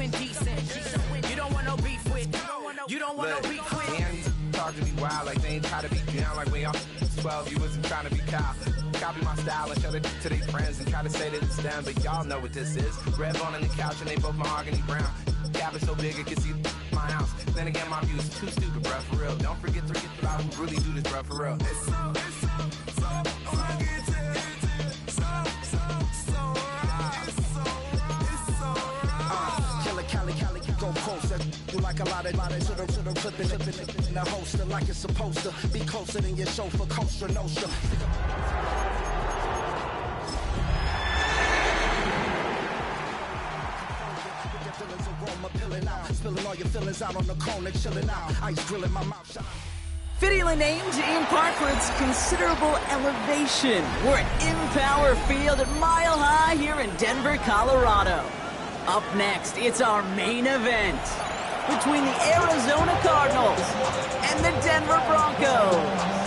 indecent. You don't want no beef with. You don't want no beef with. Damn, you talk to me wild like they ain't try to be down like when y'all 12. You wasn't trying to be Kyle. Copy my style and show it to their friends and try to say that it's them, but y'all know what this is. Red on the couch and they both mahogany brown. Gap is so big it can see my house. Then again, my views too stupid, bruh, for real. Don't forget about who really do this, bruh, for real. Go closer, you like a lot of clipping in the holster like it's supposed to be closer than your chauffeur, Costa Nostra. Spilling all your feelings out on the corner, chilling out, ice grilling my mouth. Fittingly named in part for its considerable elevation. We're at Empower Field at Mile High here in Denver, Colorado. Up next, it's our main event between the Arizona Cardinals and the Denver Broncos.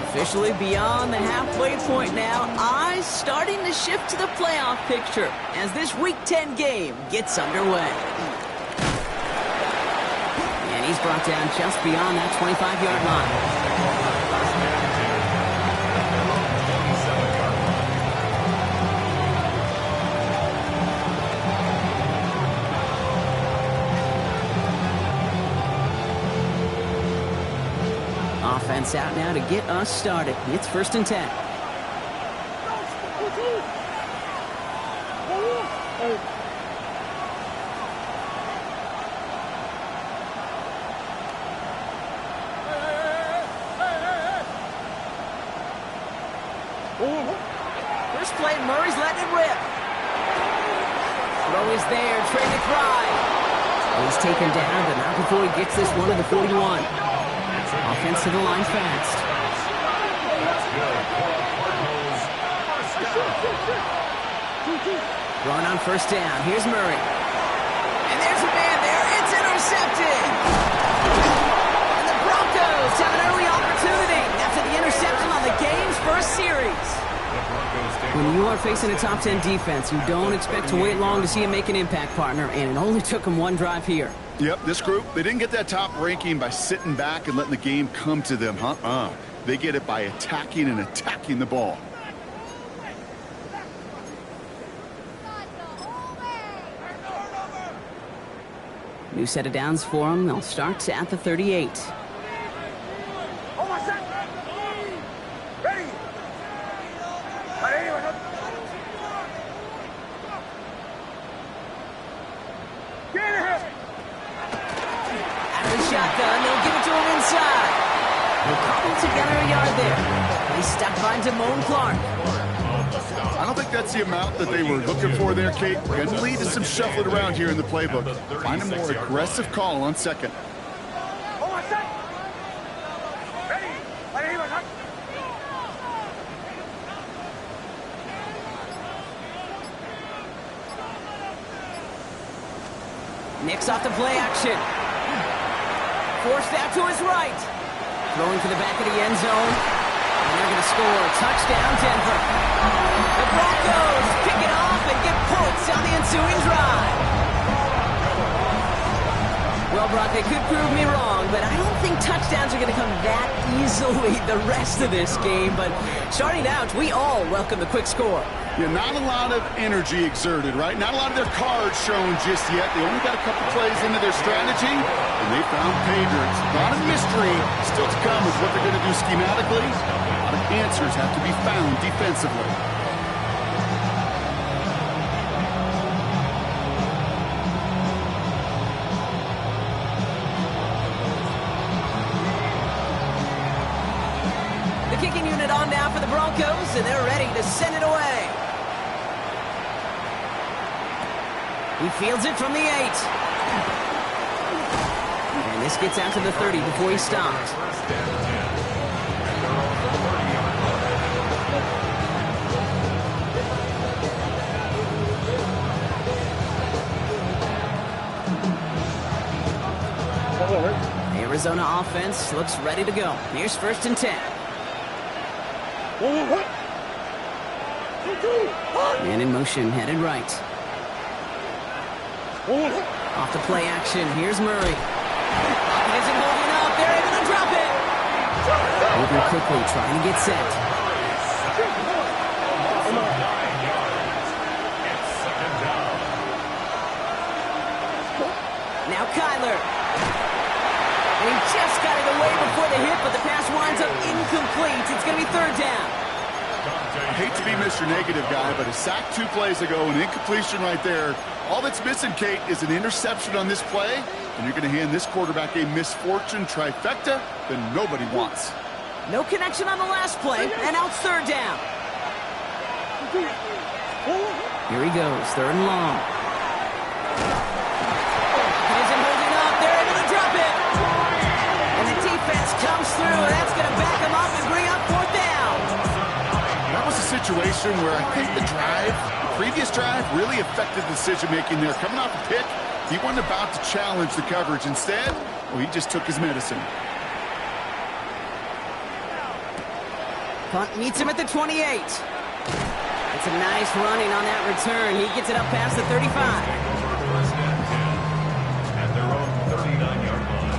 Officially beyond the halfway point now, eyes starting to shift to the playoff picture as this Week 10 game gets underway. And he's brought down just beyond that 25-yard line. Offense out now to get us started. It's 1st and 10. First play, Murray's letting it rip. Throw is there, Trey McBride. He's taken down, but not before he gets this one to the 41. Offense to the line fast. Throwing on 1st down. Here's Murray. And there's a man there. It's intercepted. And the Broncos have an early opportunity after the interception on the game's first series. When you are facing a top 10 defense, you don't expect to wait long to see him make an impact, partner, and it only took him one drive here. Yep, this group, they didn't get that top ranking by sitting back and letting the game come to them, They get it by attacking and attacking the ball. New set of downs for them. They'll start at the 38. Shotgun, they'll give it to him inside. They'll cobble together a yard there. He's stuck by Damone Clark. I don't think that's the amount that they were looking for there, Kate. Going to lead to some shuffling around here in the playbook. Find a more aggressive call on 2nd. Nicks off the play action. Forced out to his right. Throwing to the back of the end zone. And they're going to score. Touchdown, Denver. The Broncos pick it off and get points on the ensuing drive. Well, Brock, they could prove me wrong, but I don't think touchdowns are going to come that easily the rest of this game. But starting out, we all welcome the quick score. Yeah, not a lot of energy exerted, right? Not a lot of their cards shown just yet. They only got a couple plays into their strategy, and they found pay dirt. A lot of mystery still to come with what they're going to do schematically. A lot of answers have to be found defensively. The kicking unit on now for the Broncos, and they're ready to send it away. He fields it from the 8. And this gets out to the 30 before he stops. Arizona offense looks ready to go. Here's 1st and 10. Man in motion, headed right. Off the play action, here's Murray. He isn't holding up, they're able to drop it. Moving quickly, trying to get set. Now Kyler. And he just got it away before the hit, but the pass winds up incomplete. It's going to be 3rd down. I hate to be Mr. Negative guy, but a sack 2 plays ago, an incompletion right there. All that's missing, Kate, is an interception on this play, and you're going to hand this quarterback a misfortune trifecta that nobody wants. No connection on the last play, and now it's 3rd down. Here he goes, 3rd and long. He isn't holding up, they're able to drop it. And the defense comes through, that's going to back him up and bring up 4th down. That was a situation where I think the previous drive really affected the decision-making there. Coming off the pick, he wasn't about to challenge the coverage. Instead, well, he just took his medicine. Punt meets him at the 28. It's a nice running on that return. He gets it up past the 35. At their own 39-yard line.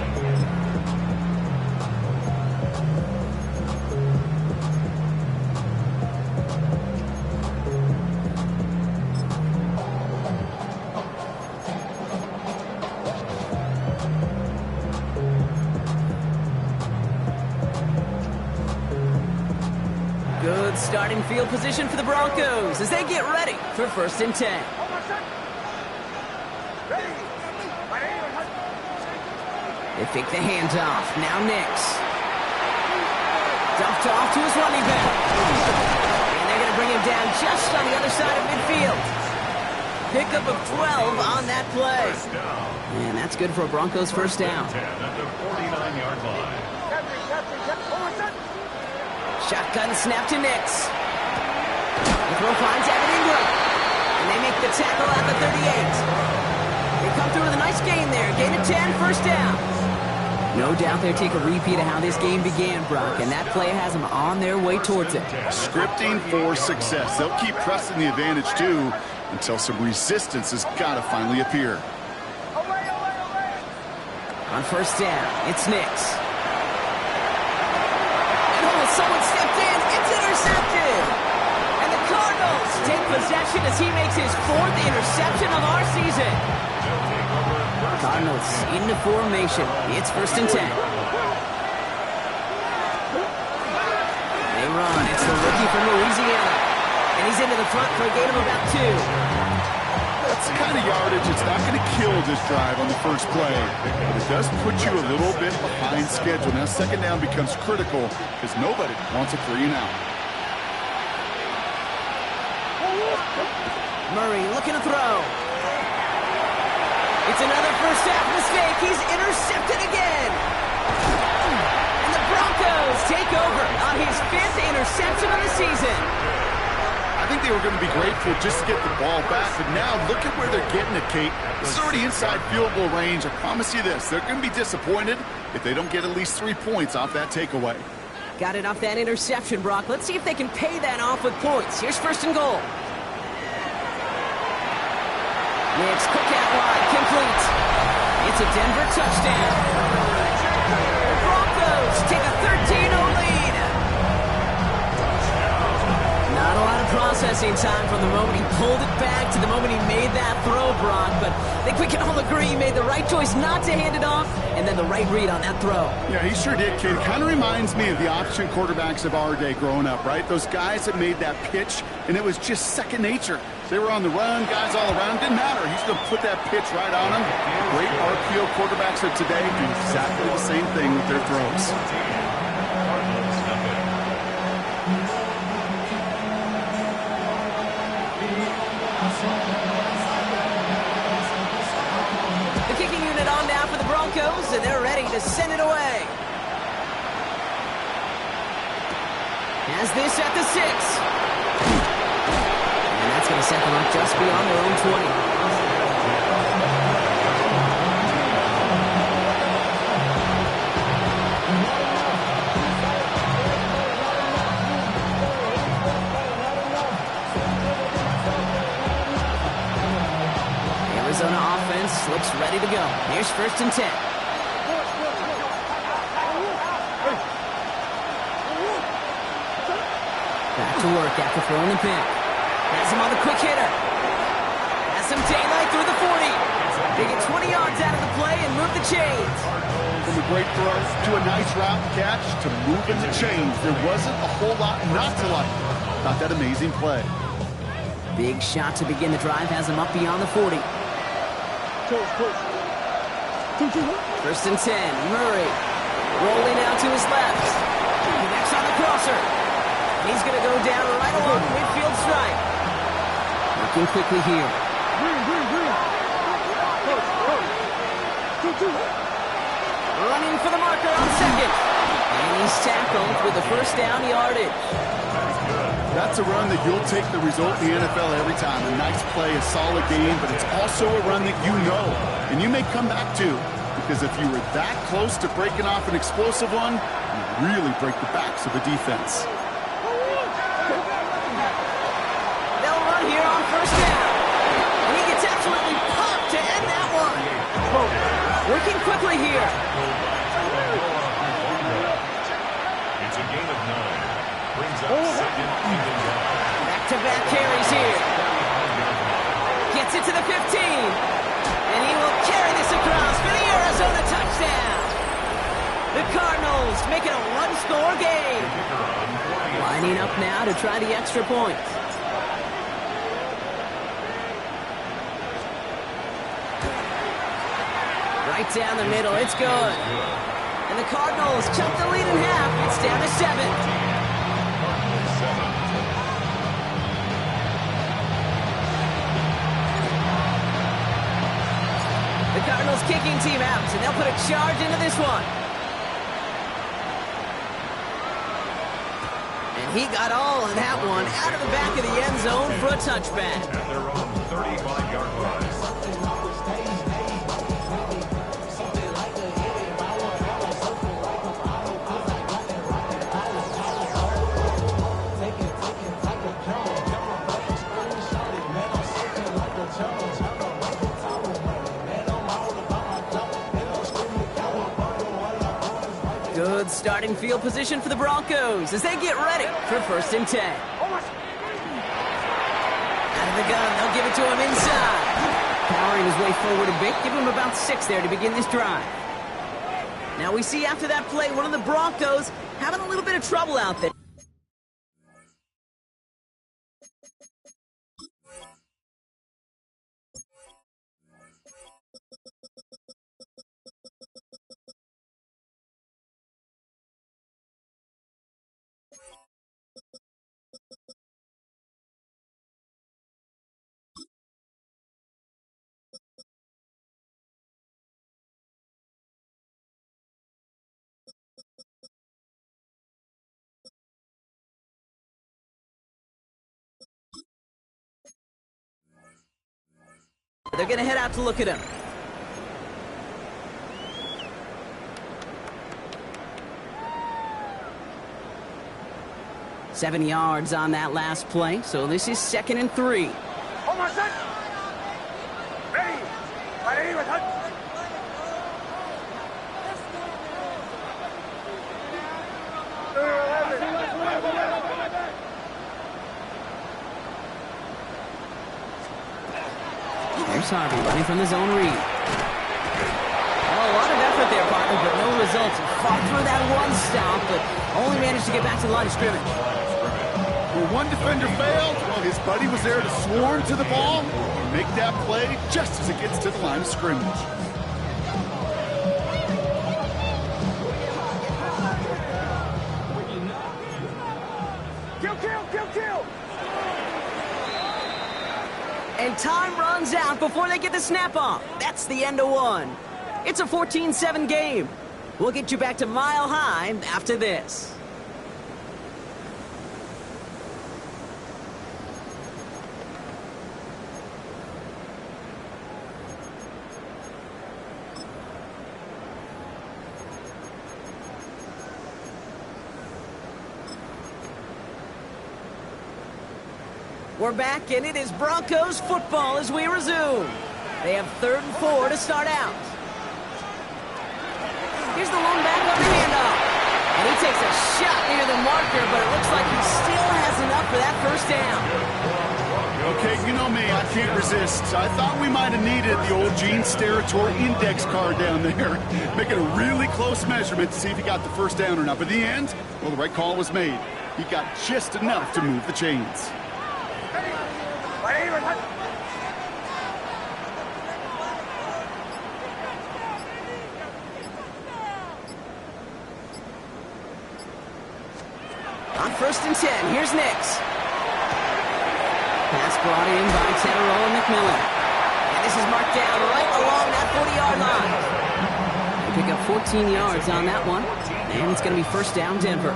Good starting field position for the Broncos as they get ready for 1st and 10. They fake the handoff. Now Nix. Dumped off to his running back. And they're going to bring him down just on the other side of midfield. Pickup of 12 on that play. And that's good for a Broncos 1st down. At the 49-yard line. Shotgun snap to Nix. The throw finds Evan Ingram. And they make the tackle at the 38. They come through with a nice gain there. Gain of 10, 1st down. No doubt they'll take a repeat of how this game began, Brock, and that play has them on their way towards it. Scripting for success. They'll keep pressing the advantage, too, until some resistance has got to finally appear. On 1st down, it's Nix. And someone stepped in. It's intercepted. And the Cardinals take possession as he makes his 4th interception of our season. Cardinals into formation. It's 1st and 10. They run. It's the rookie from Louisiana. And he's into the front for a gain of about 2. That's the kind of yardage it's not going to kill this drive on the first play. But it does put you a little bit behind schedule. Now 2nd down becomes critical because nobody wants a 3 and out. Murray looking to throw. It's another first half mistake. He's intercepted again. And the Broncos take over on his 5th interception of the season. I think they were going to be grateful just to get the ball back, but now look at where they're getting it, Kate. This is already inside field goal range. I promise you this, they're going to be disappointed if they don't get at least 3 points off that takeaway. Got it off that interception, Brock. Let's see if they can pay that off with points. Here's 1st and goal. Nix, quick out wide, complete. It's a Denver touchdown. The Broncos take a 13-0 lead. Not a lot of processing time from the moment he pulled it back to the moment he made that throw, Brock. But I think we can all agree he made the right choice not to hand it off, and then the right read on that throw. Yeah, he sure did, kid. It kind of reminds me of the option quarterbacks of our day growing up, right? Those guys that made that pitch, and it was just second nature. They were on the run, guys all around. Didn't matter. He's going to put that pitch right on them. Great RPO quarterbacks of today do exactly the same thing with their throws. The kicking unit on now for the Broncos, and they're ready to send it away. Has this at the 6. That's going to set them up just beyond their own 20. looks ready to go. Here's 1st and 10. Back to work after throwing the pick. Has him on the quick hitter. Has some daylight through the 40. They get 20 yards out of the play and move the chains. From a great throw to a nice route catch to moving the chains. There wasn't a whole lot not to like about that amazing play. Big shot to begin the drive has him up beyond the 40. 1st and 10. Murray rolling out to his left. Connects on the crosser. He's going to go down right along the midfield stripe. Working quickly here. Running for the marker on 2nd. And he's tackled with the 1st down yardage. That's a run that you'll take the result in the NFL every time. A nice play, a solid game, but it's also a run that you know, and you may come back to, because if you were that close to breaking off an explosive one, you really break the backs of the defense. They'll run here on 1st down. And he gets absolutely popped to end that one. Working quickly here. It's a gain of 9. Brings up 2nd and goal. Back-to-back carries here. Gets it to the 15. And he will carry this across for the Arizona touchdown. The Cardinals make it a one-score game. Lining up now to try the extra point. Right down the middle, it's good. And the Cardinals chunk the lead in half. It's down to 7. The Cardinals kicking team out, and they'll put a charge into this one. And he got all of that one out of the back of the end zone for a touchback. At their own 35-yard line. Good starting field position for the Broncos as they get ready for 1st and 10. Out of the gun, they'll give it to him inside. Powering his way forward a bit, give him about 6 there to begin this drive. Now we see after that play, one of the Broncos having a little bit of trouble out there. They're going to head out to look at him. Seven yards on that last play, so this is 2nd and 3. There's Harvey running from the zone read. Oh, a lot of effort there, partner, but no results. He fought through that one stop, but only managed to get back to the line of scrimmage. Where one defender failed, well, his buddy was there to swarm to the ball and make that play just as it gets to the line of scrimmage. Kill! And time runs out before they get the snap off. That's the end of one. It's a 14-7 game. We'll get you back to Mile High after this. We're back, and it is Broncos football as we resume. They have 3rd and 4 to start out. Here's the lone back on the handoff. And he takes a shot near the marker, but it looks like he still has enough for that first down. Okay, you know me, I can't resist. I thought we might have needed the old Gene Steratore index card down there. Making a really close measurement to see if he got the first down or not. But in the end, well, the right call was made. He got just enough to move the chains. On 1st and 10, here's Nix. Pass brought in by Teteroa McMillan. And this is marked down right along that 40-yard line. They pick up 14 yards on that one. And it's going to be first down, Denver.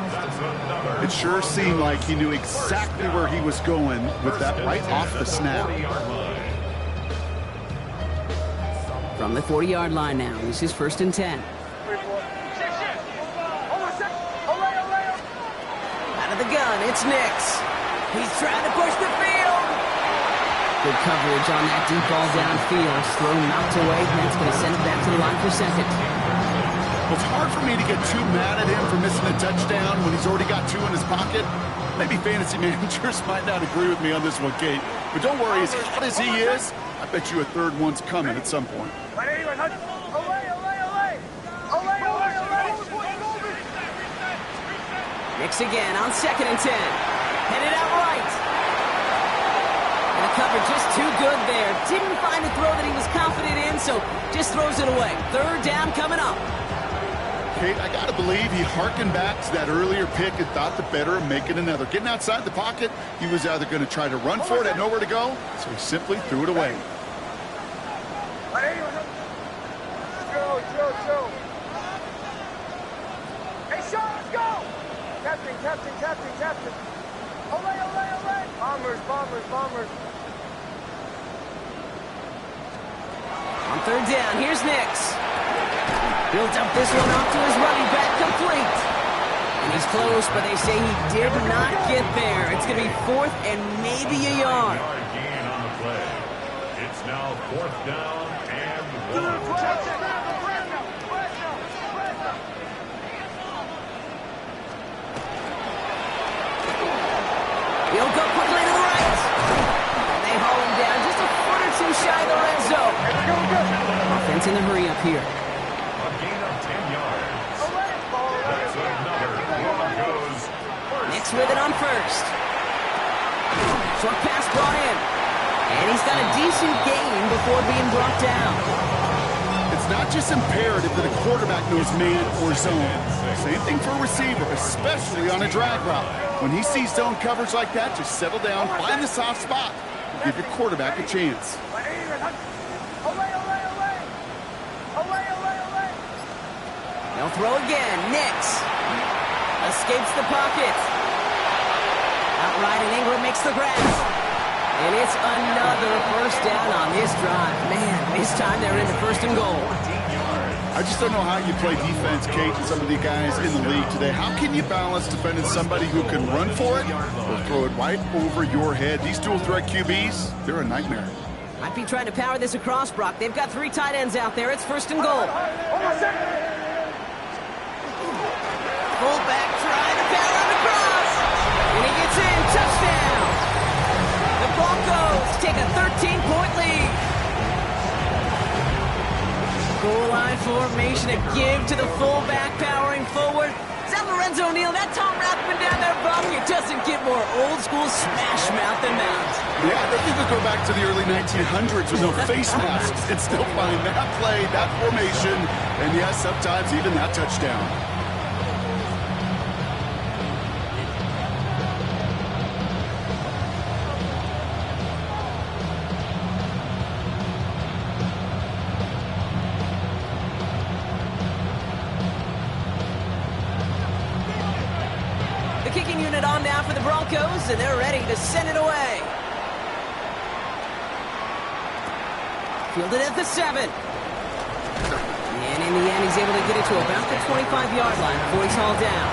It sure seemed like he knew exactly where he was going with that right off the snap. From the 40-yard line now, this is 1st and 10. Out of the gun, it's Nix. He's trying to push the field. Good coverage on that deep ball downfield. Throw knocked away, and that's going to send it back to the line for 2nd. Well, it's hard for me to get too mad at him for missing a touchdown when he's already got 2 in his pocket. Maybe fantasy managers might not agree with me on this one, Kate. But don't worry, as hot as he is, I bet you a 3rd one's coming at some point. Nix again on 2nd and 10. Headed out right. And the cover just too good there. Didn't find a throw that he was confident in, so just throws it away. 3rd down coming up. Kate, I got to believe he hearkened back to that earlier pick and thought the better of making another. Getting outside the pocket, he was either going to try to run for it, had nowhere to go, so he simply threw it away. Hey, Sean, let's go! Captain. Ole! Bombers. On 3rd down, here's Nix. Built up this one off to his running back, complete. And he's close, but they say he did not get there. It's going to be 4th and maybe a yard. Gain on the play. It's now 4th down and 1. He'll go quickly to the right. And they haul him down just a foot or 2 shy of the red zone. Offense in the hurry up here. A gain of 10 yards. That's another Broncos. Nix with it on 1st. Short pass brought in. And he's got a decent gain before being brought down. It's not just imperative that a quarterback knows man or zone. Same thing for a receiver, especially on a drag route. When he sees zone coverage like that, just settle down, find the soft spot, and give your quarterback a chance. They'll throw again. Nix escapes the pocket. Outright, and Ingram makes the grab. And it's another first down on this drive. Man, this time they're into 1st and goal. I just don't know how you play defense, Kate, and some of the guys in the league today. How can you balance defending somebody who can run for it or throw it right over your head? These dual threat QBs, they're a nightmare. Might be trying to power this across, Brock. They've got 3 tight ends out there. It's 1st and goal. Fullback trying to power across. And he gets in. Touchdown. The Broncos take a 13-point lead. Goal line formation, a give to the fullback powering forward. Is that Lorenzo Neal? That Tom Rathman down there, Buck? It doesn't get more old school smash mouth than that. Yeah, I think you could go back to the early 1900s with no face masks and still find that play, that formation, and yes, sometimes even that touchdown. Kicking unit on now for the Broncos, and they're ready to send it away. Fielded at the 7. And in the end, he's able to get it to about the 25-yard line before he's hauled down.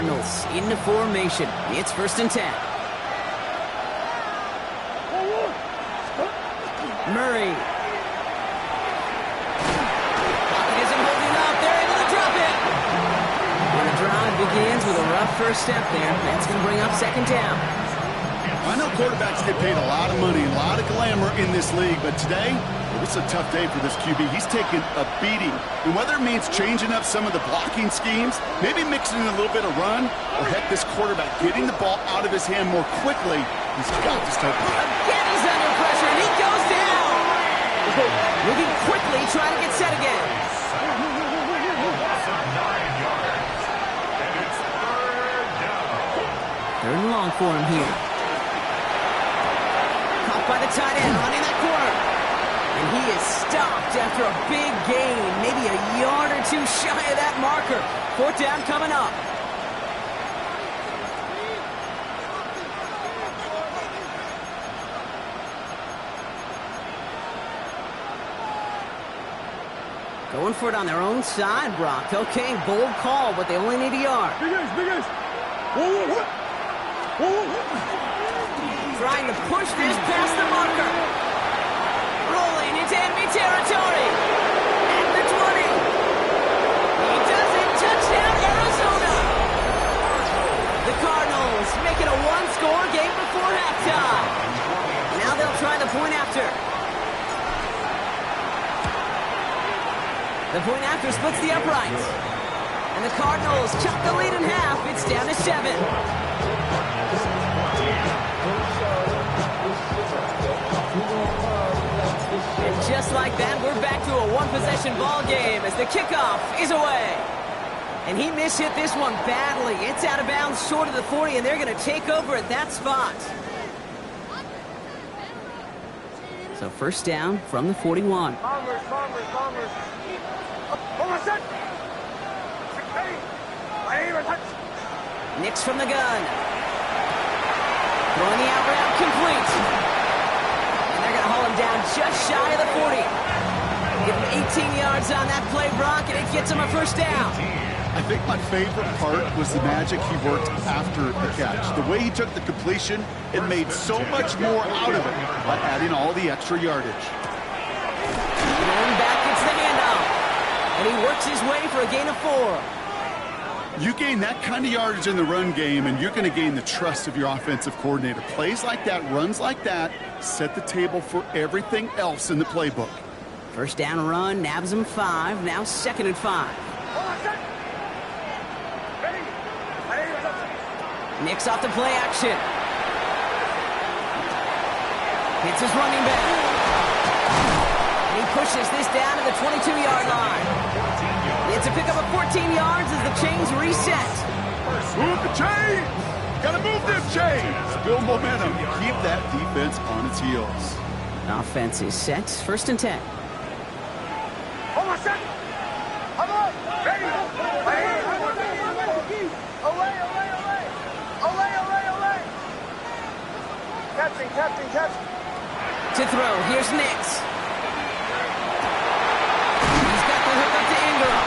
Cardinals into formation. It's 1st and 10. Murray. Pocket isn't holding up. They're able to drop it. And the drive begins with a rough first step there. That's going to bring up 2nd down. I know quarterbacks get paid a lot of money, a lot of glamour in this league, but today, it's a tough day for this QB. He's taken a beating. And whether it means changing up some of the blocking schemes, maybe mixing in a little bit of run, or heck, this quarterback getting the ball out of his hand more quickly, he's got to start. Again, he's under pressure, and he goes down. Moving quickly, trying to get set again. Loss of 9 yards. And it's 3rd down. 3rd and long for him here. Caught by the tight end, running that corner. And he is stopped after a big gain, maybe a yard or 2 shy of that marker. 4th down coming up. Going for it on their own side, Brock. Okay, bold call, but they only need a yard. Big ace. Whoa. Trying to push this past the marker. Rolling into enemy territory. At the 20. He does it. Touchdown, Arizona. The Cardinals make it a 1-score game before halftime. Now they'll try the point after. The point after splits the uprights. And the Cardinals cut the lead in half. It's down to 7. And just like that, we're back to a 1-possession ball game as the kickoff is away. And he mishit this one badly. It's out of bounds short of the 40, and they're going to take over at that spot. So 1st down from the 41. Bombers. Almost set. Ready. Aim and touch. Nix from the gun. Throwing the out route complete. And they're going to haul him down just shy of the 40. Give him 18 yards on that play, Brock, and it gets him a 1st down. I think my favorite part was the magic he worked after the catch. The way he took the completion, it made so much more out of it by adding all the extra yardage. Going back, it's the handoff. And he works his way for a gain of 4. You gain that kind of yardage in the run game, and you're going to gain the trust of your offensive coordinator. Plays like that, runs like that, set the table for everything else in the playbook. 1st down run, nabs him 5, now 2nd and 5. Nix off the play action. Hits his running back. And he pushes this down to the 22-yard line. It's a pickup of 14 yards as the chains reset. Move the chains! Gotta move them chains! Build momentum. Keep that defense on its heels. Offense is set. 1st and 10. Almost set. I'm up. Ready. Away. Catching. To throw, here's Nix. He's got the hook up to Ingram.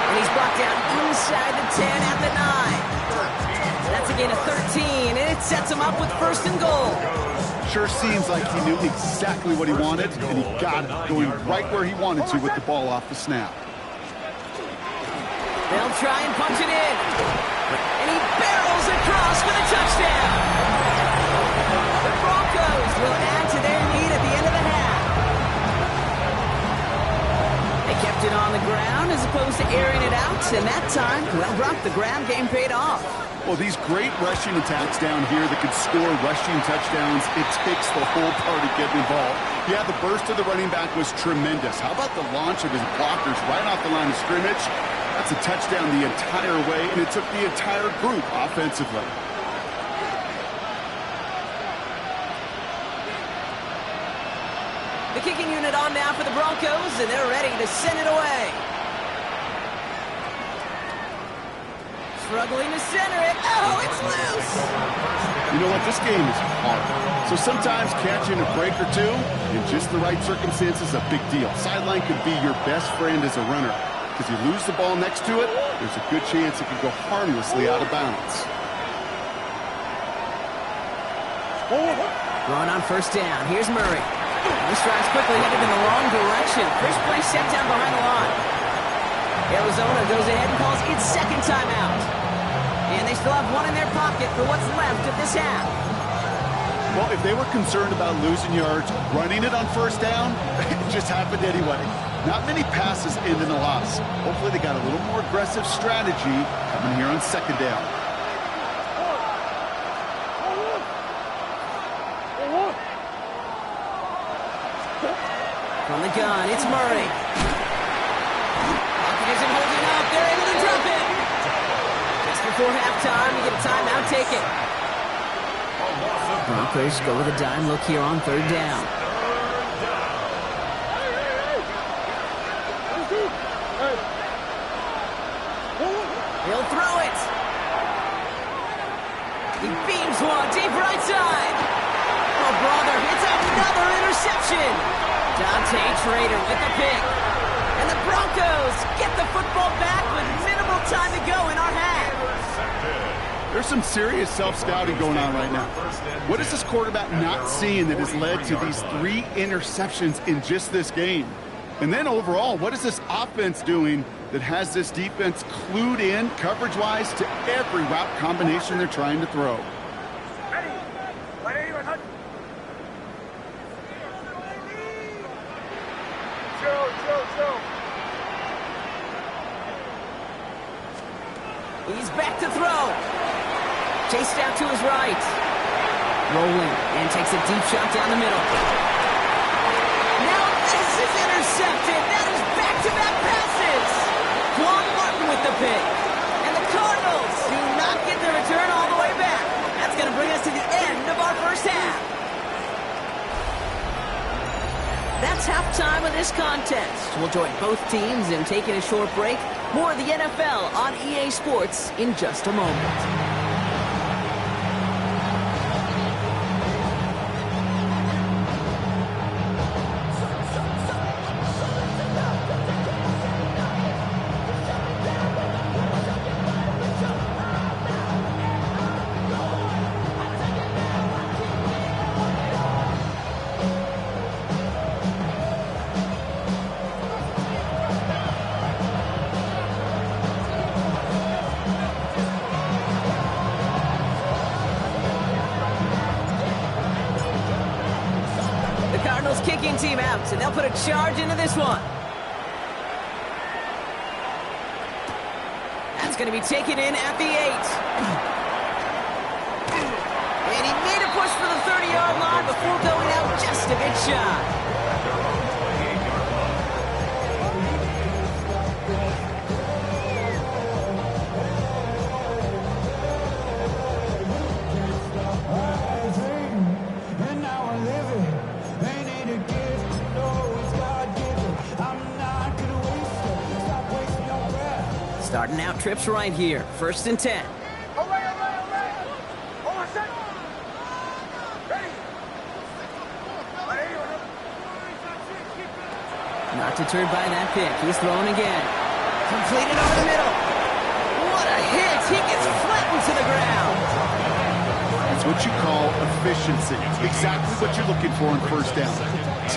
And he's brought down inside the 10 at the 9. That's a gain of 13, and it sets him up with 1st and goal. Sure seems like he knew exactly what he wanted, and he got it, going right where he wanted to with the ball off the snap. They'll try and punch it in. And he barrels across for the touchdown. The Broncos will add to their lead at the end of the half. They kept it on the ground as opposed to airing it out, and that time, well, Brock, the ground game paid off. Well, these great rushing attacks down here that can score rushing touchdowns, it takes the whole party getting involved. Yeah, the burst of the running back was tremendous. How about the launch of his blockers right off the line of scrimmage? That's a touchdown the entire way, and it took the entire group offensively. The kicking unit on now for the Broncos, and they're ready to send it away. Struggling to center it. Oh, it's loose. You know what? This game is hard. So sometimes catching a break or two in just the right circumstances is a big deal. Sideline could be your best friend as a runner. because you lose the ball next to it, there's a good chance it could go harmlessly out of bounds. Going on first down. Here's Murray. This drive's quickly headed in the wrong direction. First play set down behind the line. Arizona goes ahead and calls its second timeout. And they still have one in their pocket for what's left of this half. Well, if they were concerned about losing yards, running it on first down, it just happened anyway. Not many passes end in a loss. Hopefully they got a little more aggressive strategy coming here on second down. From the gun, it's Murray. Pocket isn't holding up. They're able to drop it. Just before halftime, you get a timeout taken. Broncos go with a dime look here on third down. He'll throw it. He beams one deep right side. Oh, brother, it's another interception. Dante Trader with the pick. And the Broncos get the football back with minimal time to go in our half. There's some serious self-scouting going on right now. What is this quarterback not seeing that has led to these 3 interceptions in just this game? And then overall, what is this offense doing that has this defense clued in coverage-wise to every route combination they're trying to throw? He's back to throw. Chased out to his right. Rolling and takes a deep shot down the middle. Now this is intercepted. That is back-to-back passes. Quan Martin with the pick. And the Cardinals do not get the return all the way back. That's going to bring us to the end of our first half. That's halftime of this contest. We'll join both teams in taking a short break. More of the NFL on EA Sports in just a moment. Kicking team out, and they'll put a charge into this one. That's going to be taken in at the 8. And he made a push for the 30-yard line before going out just a big shot. Starting out trips right here. 1st and 10. Not deterred by that pick. He's throwing again. Completed over the middle. What a hit. He gets flattened to the ground. That's what you call efficiency. Exactly what you're looking for on first down.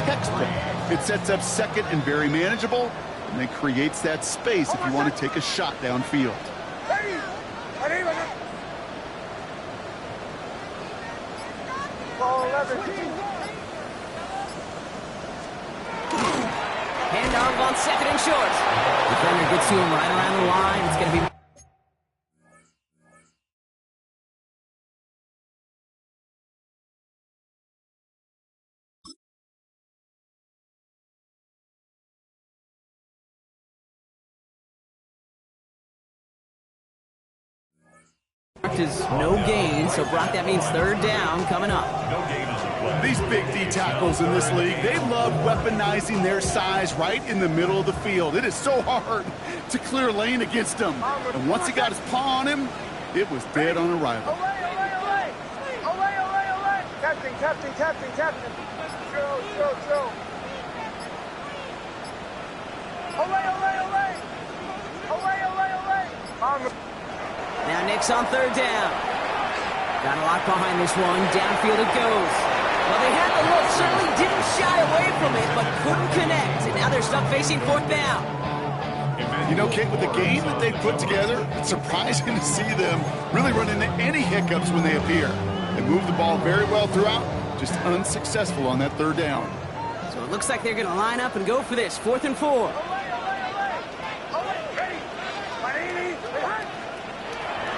Textbook. It sets up second and very manageable, and then creates that space if you want to take a shot downfield. Handoff on 2nd and short. Defender gets to him right around the line. It's going to be... is no gain, so Brock, that means 3rd down coming up. These big D tackles in this league, they love weaponizing their size right in the middle of the field. It is so hard to clear lane against them. And once he got his paw on him, it was dead on arrival. Captain. Joe. Olay. Now Nick's on third down. Got a lot behind this one. Downfield it goes. Well, they had the look. Certainly didn't shy away from it, but couldn't connect. And now they're stuck facing fourth down. You know, Kate, with the game that they put together, it's surprising to see them really run into any hiccups when they appear. They move the ball very well throughout, just unsuccessful on that third down. So it looks like they're going to line up and go for this. 4th and 4.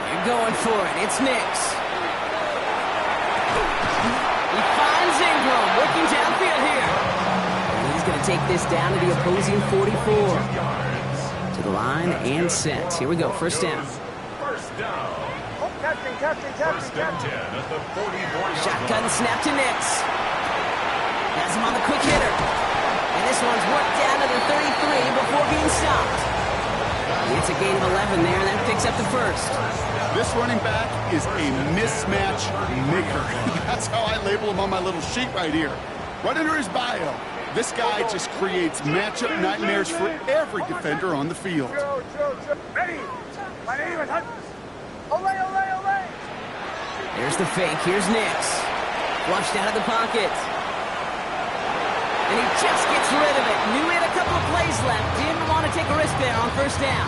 They're going for it. It's Nix. He finds Ingram working downfield here. And he's going to take this down to the opposing 44. To the line and set. Here we go. First down. First down. First and 10 at the 44. Shotgun snap to Nix. Has him on the quick hitter. And this one's worked down to the 33 before being stopped. It's a gain of 11 there, and that picks up the first. This running back is a mismatch maker. That's how I label him on my little sheet right here. Right under his bio, this guy just creates matchup nightmares for every defender on the field. Ready. My name is Hunt. Olay, olay, olay. Here's the fake. Here's Nix. Flushed out of the pocket. And he just gets rid of it. Knew he had a couple of plays left. Didn't want to take a risk there on first down.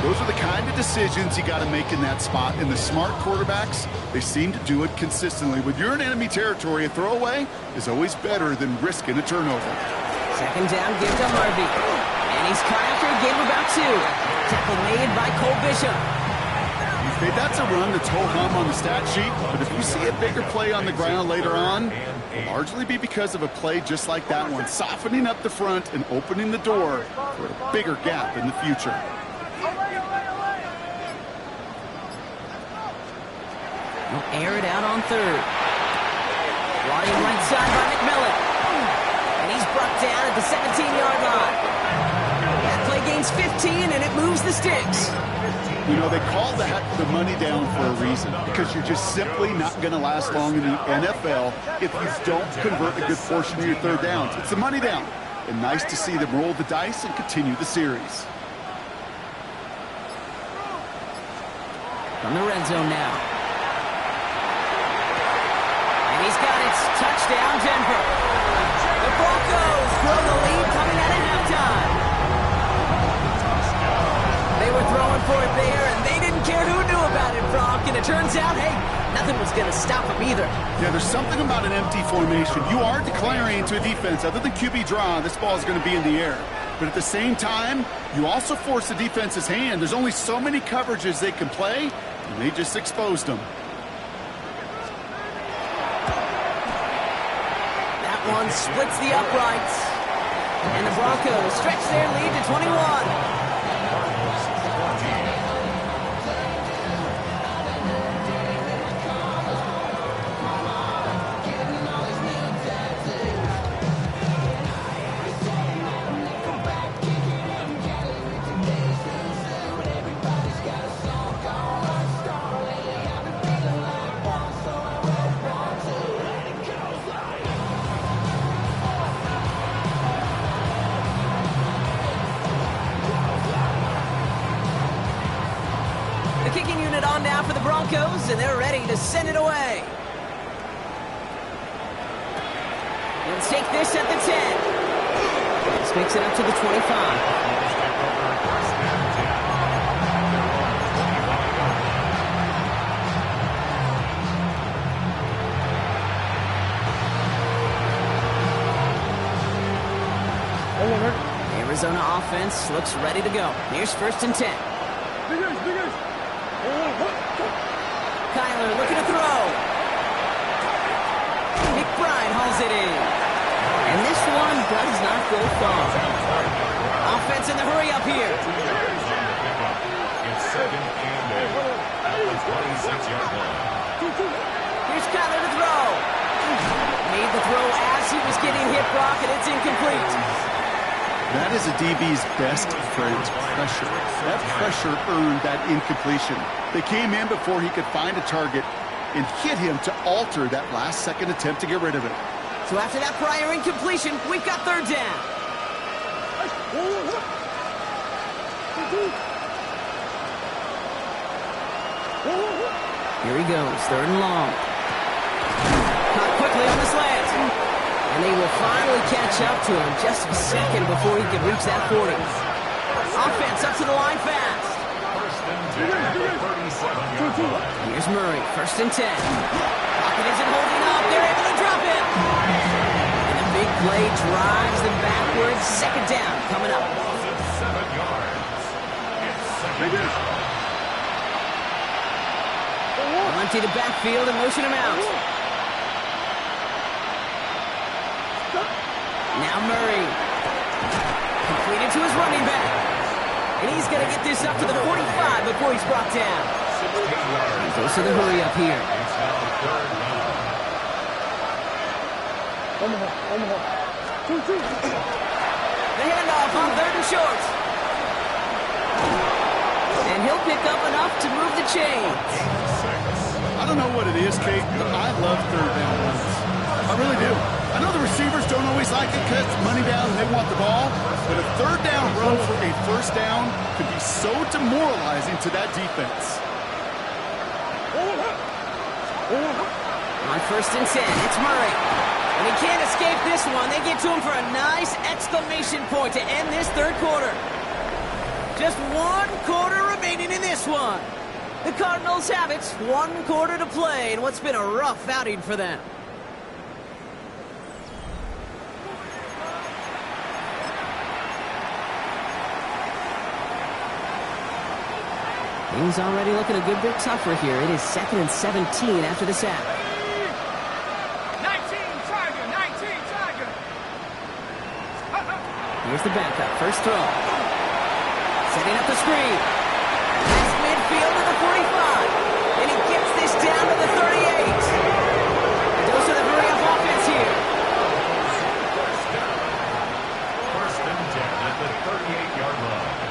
Those are the kind of decisions you got to make in that spot. And the smart quarterbacks, they seem to do it consistently. When you're in enemy territory, a throwaway is always better than risking a turnover. Second down, give to Harvey. And he's caught after a gain of about 2. Tackle made by Cole Bishop. Hey, that's a run that's ho-hum on the stat sheet, but if you see a bigger play on the ground later on, it'll largely be because of a play just like that one, softening up the front and opening the door for a bigger gap in the future. He'll air it out on third. Riding right side by McMillan. And he's brought down at the 17-yard line. That play gains 15, and it moves the sticks. You know, they call that the money down for a reason, because you're just simply not going to last long in the NFL if you don't convert a good portion of your third downs. It's the money down. And nice to see them roll the dice and continue the series. From the red zone now. And he's got it. Touchdown, Denver. The Broncos grow the lead coming out at halftime. They were throwing for it there, and they didn't care who knew about it, Brock. And it turns out, hey, nothing was going to stop them either. Yeah, there's something about an empty formation. You are declaring to a defense, other than QB draw, this ball is going to be in the air. But at the same time, you also force the defense's hand. There's only so many coverages they can play, and they just exposed them. That one splits the uprights. And the Broncos stretch their lead to 21. On now for the Broncos, and they're ready to send it away. Let's take this at the 10. This makes it up to the 25. Arizona offense looks ready to go. Here's 1st and 10. Kyler looking to throw. McBride hauls it in. And this one does not go far. Offense in the hurry up here. It's 2nd and 8 at the 26-yard line. Here's Kyler to throw. Made the throw as he was getting hit, Brock, and it's incomplete. That is a DB's best friend, pressure. That pressure earned that incompletion. They came in before he could find a target and hit him to alter that last-second attempt to get rid of it. So after that prior incompletion, we've got 3rd down. Here he goes, 3rd and long. Caught quickly on the slant. And they will finally catch up to him just a second before he can reach that 40. Offense up to the line fast. Here's Murray, 1st and 10. Pocket isn't holding up. They're able to drop it. And the big play drives them backwards. 2nd down coming up. 7 yards. It's 2nd down. Empty the backfield and motion him out. Now Murray. Completed to his running back. And he's going to get this up to the 45 before he's brought down. He goes to the hurry up here. It's now 3rd down. The handoff on 3rd and short. And he'll pick up enough to move the chains. I don't know what it is, Kate, but I love 3rd down runs. I really do. I know the receivers don't always like it because it's money down and they want the ball, but a 3rd down run for a 1st down could be so demoralizing to that defense. On 1st and 10, it's Murray. And he can't escape this one. They get to him for a nice exclamation point to end this 3rd quarter. Just 1 quarter remaining in this one. The Cardinals have it, 1 quarter to play in what's been a rough outing for them. Things already looking a good bit tougher here. It is 2nd and 17 after the sack. 19 Tiger. Here's the backup, 1st throw. Setting up the screen. That's midfield to the 45. And he gets this down to the 38. And goes to the hurry-up offense here. 1st and 10 at the 38-yard line.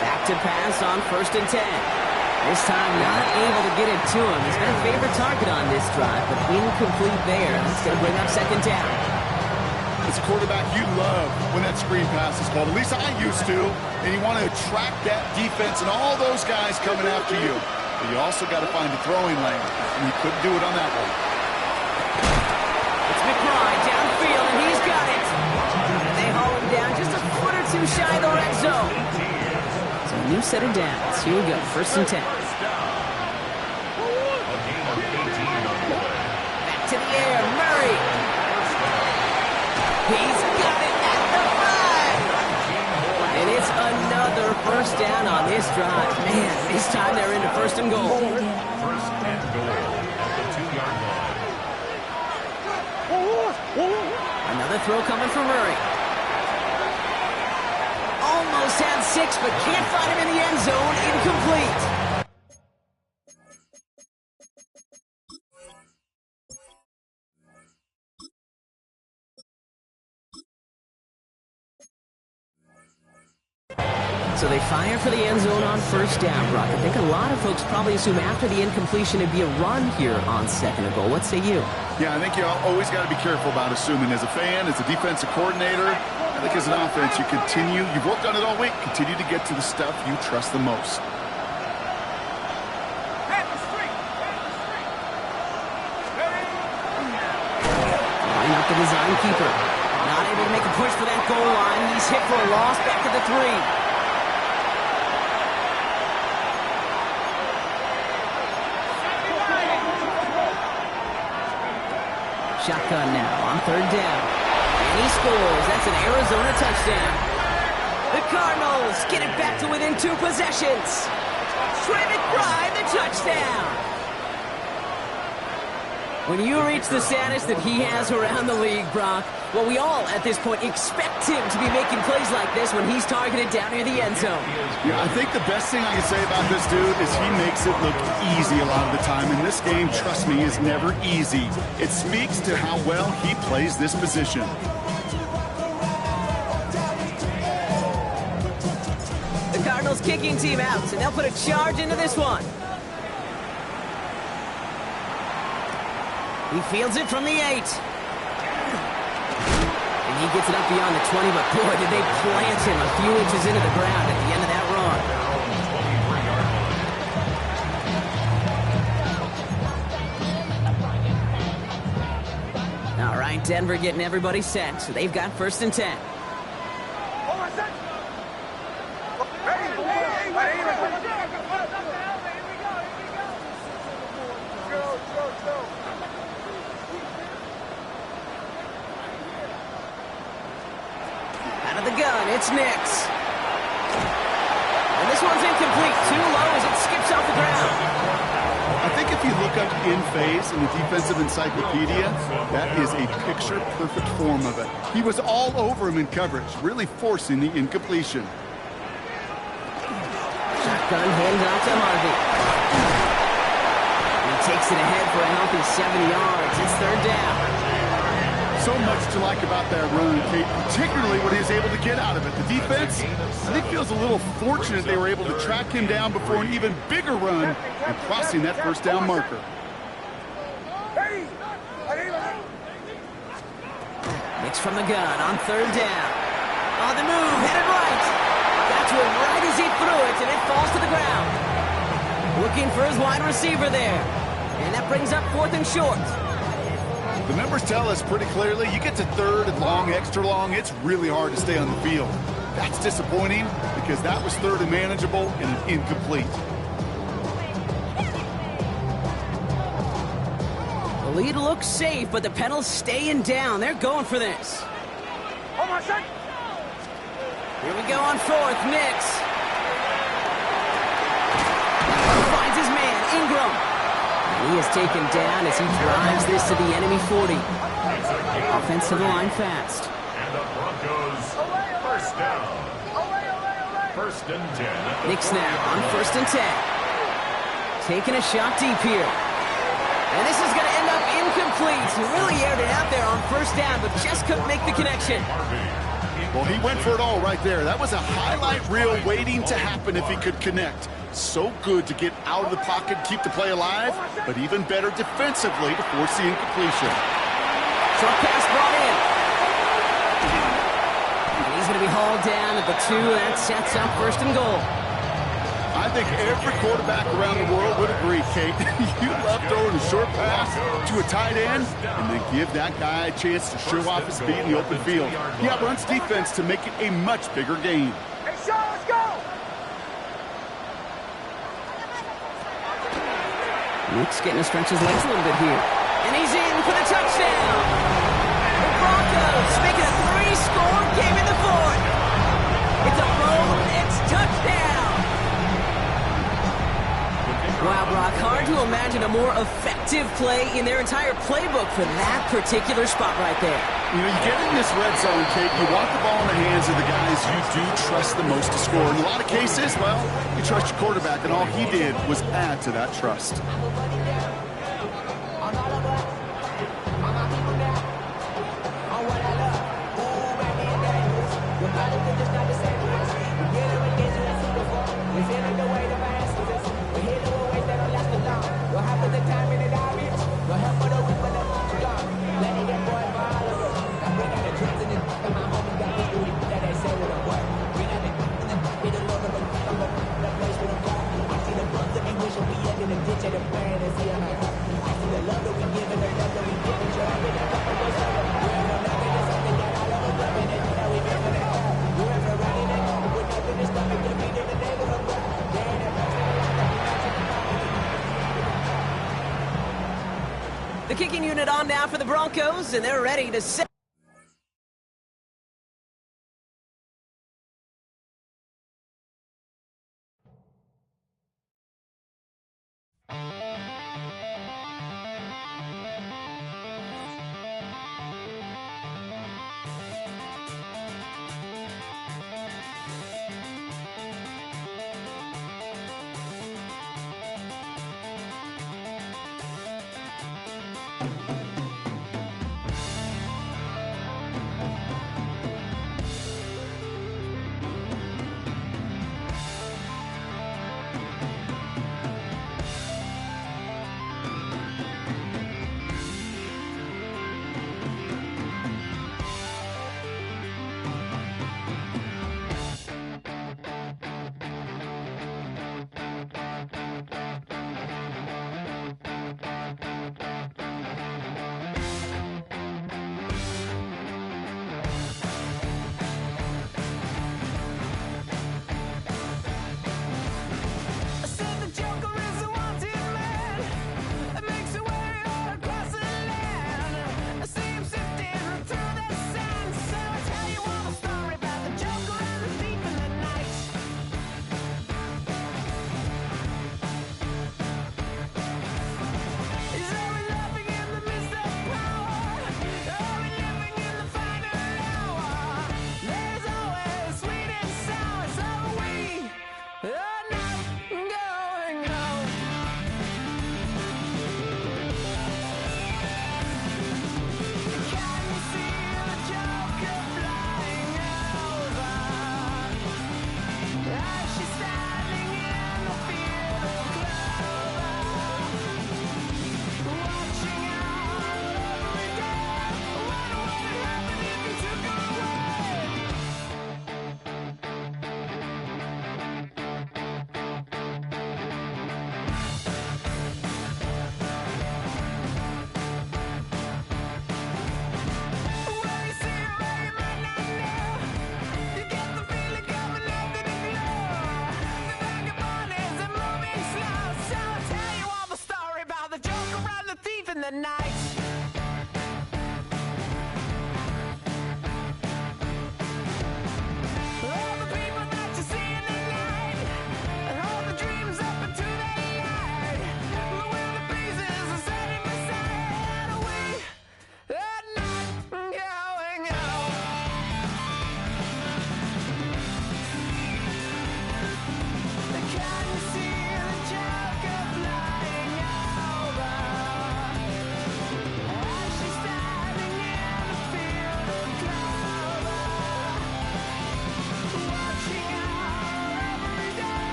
Back to pass on 1st and 10. This time not able to get it to him. He's been a favorite target on this drive, but incomplete there. That's going to bring up 2nd down. As a quarterback, you love when that screen pass is called. At least I used to. And you want to attract that defense and all those guys coming after you. But you also got to find the throwing lane. And he couldn't do it on that one. It's McBride downfield, and he's got it. And they haul him down just a foot or two shy of the red zone. So a new set of downs. Here we go, 1st and 10. Back to the air, Murray. He's got it at the 5. And it's another 1st down on this drive. Man, this time they're into 1st and goal. 1st and goal at the 2-yard line. Another throw coming from Murray. Almost had 6, but can't find him in the end zone. Incomplete. So they fire for the end zone on 1st down, Brock. I think a lot of folks probably assume after the incompletion it'd be a run here on 2nd and goal. What say you? Yeah, I think you always got to be careful about assuming. As a fan, as a defensive coordinator, I think as an offense, you've worked on it all week, continue to get to the stuff you trust the most. Line up the design keeper. Not able to make a push for that goal line. He's hit for a loss back to the 3. Shotgun now on 3rd down. And he scores. That's an Arizona touchdown. The Cardinals get it back to within 2 possessions. Trey McBride, the touchdown. When you reach the status that he has around the league, Brock, well, we all at this point expect him to be making plays like this when he's targeted down near the end zone. Yeah, I think the best thing I can say about this dude is he makes it look easy a lot of the time. And this game, trust me, is never easy. It speaks to how well he plays this position. The Cardinals kicking team out, and they'll put a charge into this one. He fields it from the 8. He gets it up beyond the 20, but boy, did they plant him a few inches into the ground at the end of that run. All right, Denver getting everybody set, so they've got 1st and 10. Out of the gun, it's Nix. And this one's incomplete. Too low as it skips off the ground. I think if you look up in phase in the defensive encyclopedia, that is a picture-perfect form of it. He was all over him in coverage, really forcing the incompletion. Shotgun hand out to Harvey. He takes it ahead for a healthy 7 yards. It's 3rd down. So much to like about that run, Kate, particularly what he was able to get out of it. The defense, I think, feels a little fortunate they were able to track him down before an even bigger run and crossing that 1st down marker. Nix from the gun on 3rd down. On the move, headed right. Got to it right as he threw it, and it falls to the ground. Looking for his wide receiver there. And that brings up 4th and short. The numbers tell us pretty clearly, you get to 3rd and long, extra long, it's really hard to stay on the field. That's disappointing because that was 3rd and manageable and an incomplete. The lead looks safe, but the Penals staying down. They're going for this. Here we go on 4th, Nix. Finds his man, Ingram. He is taken down as he drives this to the enemy 40. Offense to the line fast. And the Broncos, 1st down. 1st and 10. Nix now on 1st and 10. Taking a shot deep here. And this is going to end up incomplete. He really aired it out there on 1st down, but just couldn't make the connection. Well, he went for it all right there. That was a highlight reel waiting to happen if he could connect. So good to get out of the pocket, keep the play alive, but even better defensively to force the incompletion. Short pass brought in. And he's going to be hauled down at the 2. That sets up 1st and goal. I think every quarterback around the world would agree, Kate. You love throwing a short pass to a tight end and then give that guy a chance to show off his speed in the open field. He outruns defense to make it a much bigger gain. Hey, Sean, let's go! Luke's getting to stretch his legs a little bit here. And he's in for the touchdown. The Broncos make it a 3-score game in the 4th. It's a roll, it's touchdown. Wow, Brock, hard to imagine a more effective play in their entire playbook for that particular spot right there. You know, you get in this red zone, Kate, you want the ball in the hands of the guys you do trust the most to score. In a lot of cases, well, you trust your quarterback, and all he did was add to that trust. The kicking unit on now for the Broncos, and they're ready to set.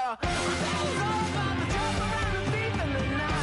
Battle's all about the tougher and the thief in the night.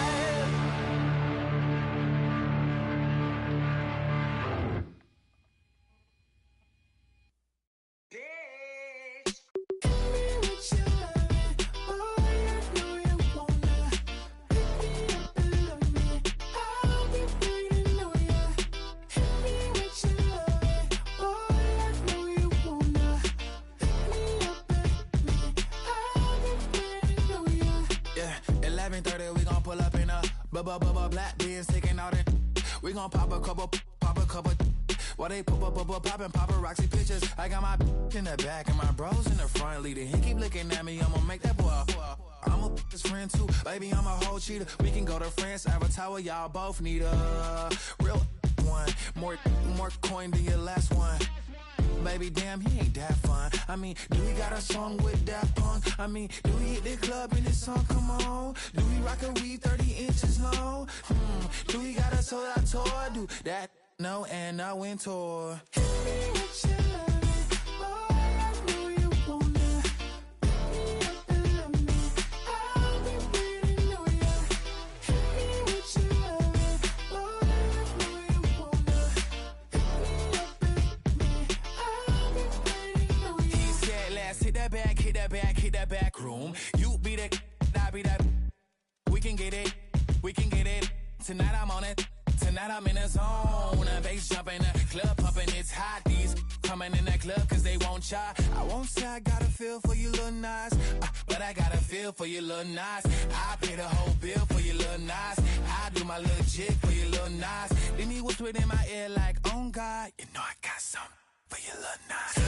Black beans taking out it. We gon' pop a couple. While they poppin' paparazzi pictures. I got my in the back and my bros in the front leading. He keep looking at me, I'ma make that boy. I'm a his friend too, baby, I'm a whole cheater. We can go to France, Avatar, y'all both need a real one. More coin than your last one. Baby, damn, he ain't that fun. I mean, do we got a song with that punk? I mean, do we hit the club in this song? Come on. Do we rock a weed 30 inches long? Do we got a sold out tour? Do that? No, and I went tour. Hit me with your love, boy, I know you wanna. Hit me up and love me. I'll be waiting on ya. Hit me with your love, boy, I know you wanna. Hit me up and love me. I'll be waiting on ya. He said, let's hit that back room. You be the, I be that. We can get it. Tonight I'm on it. Tonight I'm in a zone. A bass jumping, a club pumping, it's hot. These coming in that club cause they won't try. I won't say I got a feel for you little nice, but I got a feel for you little nice. I pay the whole bill for you little nice. I do my little jig for you little nice. Then he whispered in my ear like, oh God, you know I got something for you little nice.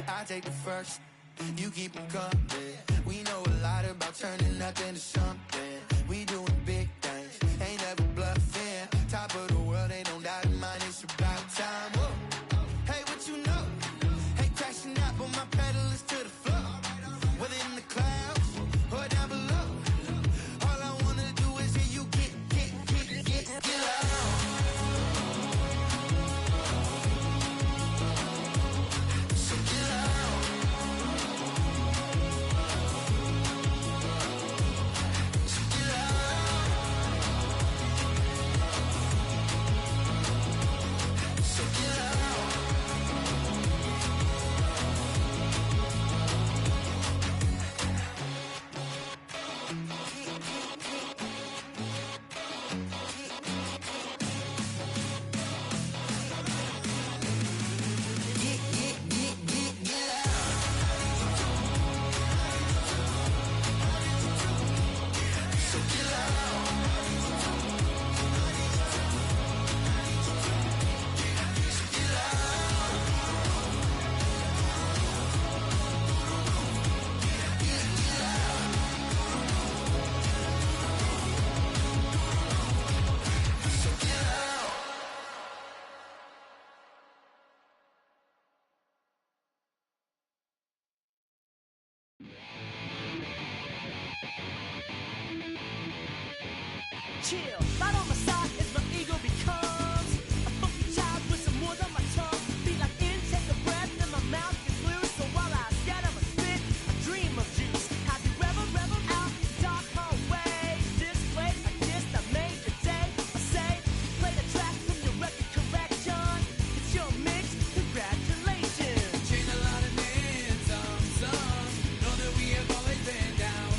I take the first, you keep them coming. We know a lot about turning nothing to something. We doing big things, ain't never bluffing. Top of the world, ain't no doubt in mine, it's about time. Whoa. Hey, what you know? Hey, crashing out, but my pedal is to the floor. Whether in the clouds or down below, all I wanna do is hear you get loud. So get loud. So get loud. chill. Right on my side is my ego becomes a funky child with some words on my tongue. Be like in, take a breath, and my mouth gets loose. So while I scatter my spit, I dream of juice. Have you ever reveled out in dark hallways? This place like this that made your day. I say, you play the track from your record collection. It's your mix, congratulations. Changed a lot of names, some. Know that we have always been down.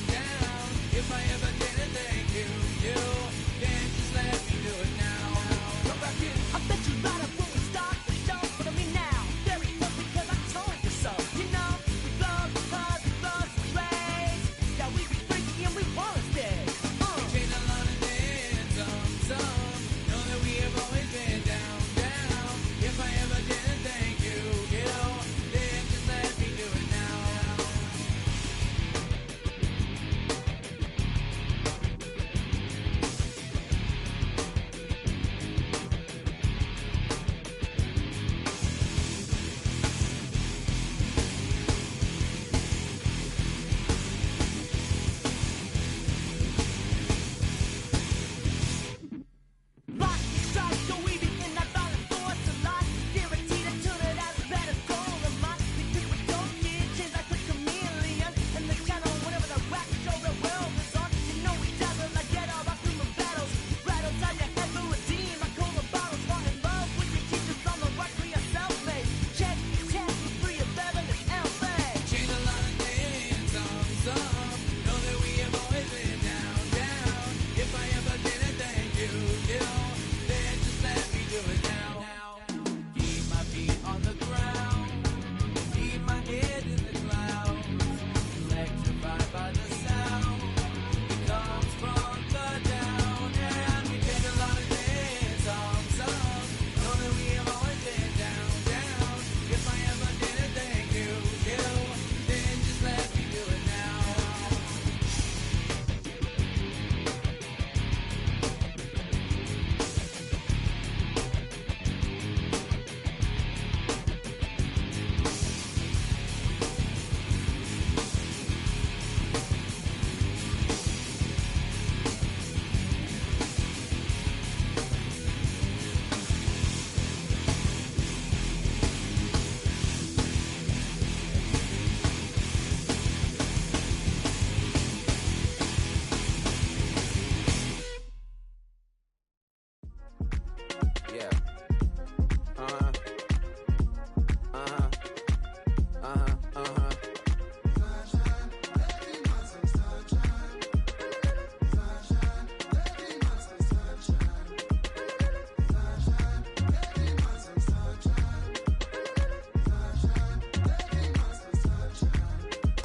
If I ever did a thank you, then just let me do it now. Come back in. I bet you light up when we start the show, but I mean now, very close because I told you so. You know, we love because we love the rays. Yeah, we be freaky and we wanna stay. Changed a lot of names, some. Know that we have always been down. If I ever did a thank you, then just let me do it now. Lock and strike, so we be in that violent force a lot. Guaranteed to turn it out better goal of mine. Because we don't get change like a chameleon. And the channel, whatever the whack show the world is on. You know we dazzle like get all our human battles. Right outside your head will redeem. I call the bottles, fall in love with your teachers on the right for yourself, mate. Check the test with 3 of 11 is LA. Changed a lot of names, some. Know that we have always been down. If I ever did a thank you, then just let me do it now. Keep my feet on the ground, keep my head in the clouds. Electrified by the sound, it comes from the down. And we changed a lot of names, some. Know that we have always been down. If I ever did a thank you, then just let me do it now. Yeah.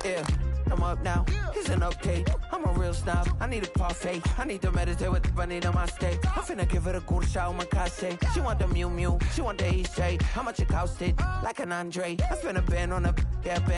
Yeah, I'm up now. It's an update. I'm a real snob. I need a parfait. I need to meditate with the bunny on my steak. I'm finna give her a good shot on my casse. She want the Mew Mew. She want the East J. How much it costed? Like an Andre. I spent a band on a yeah, band.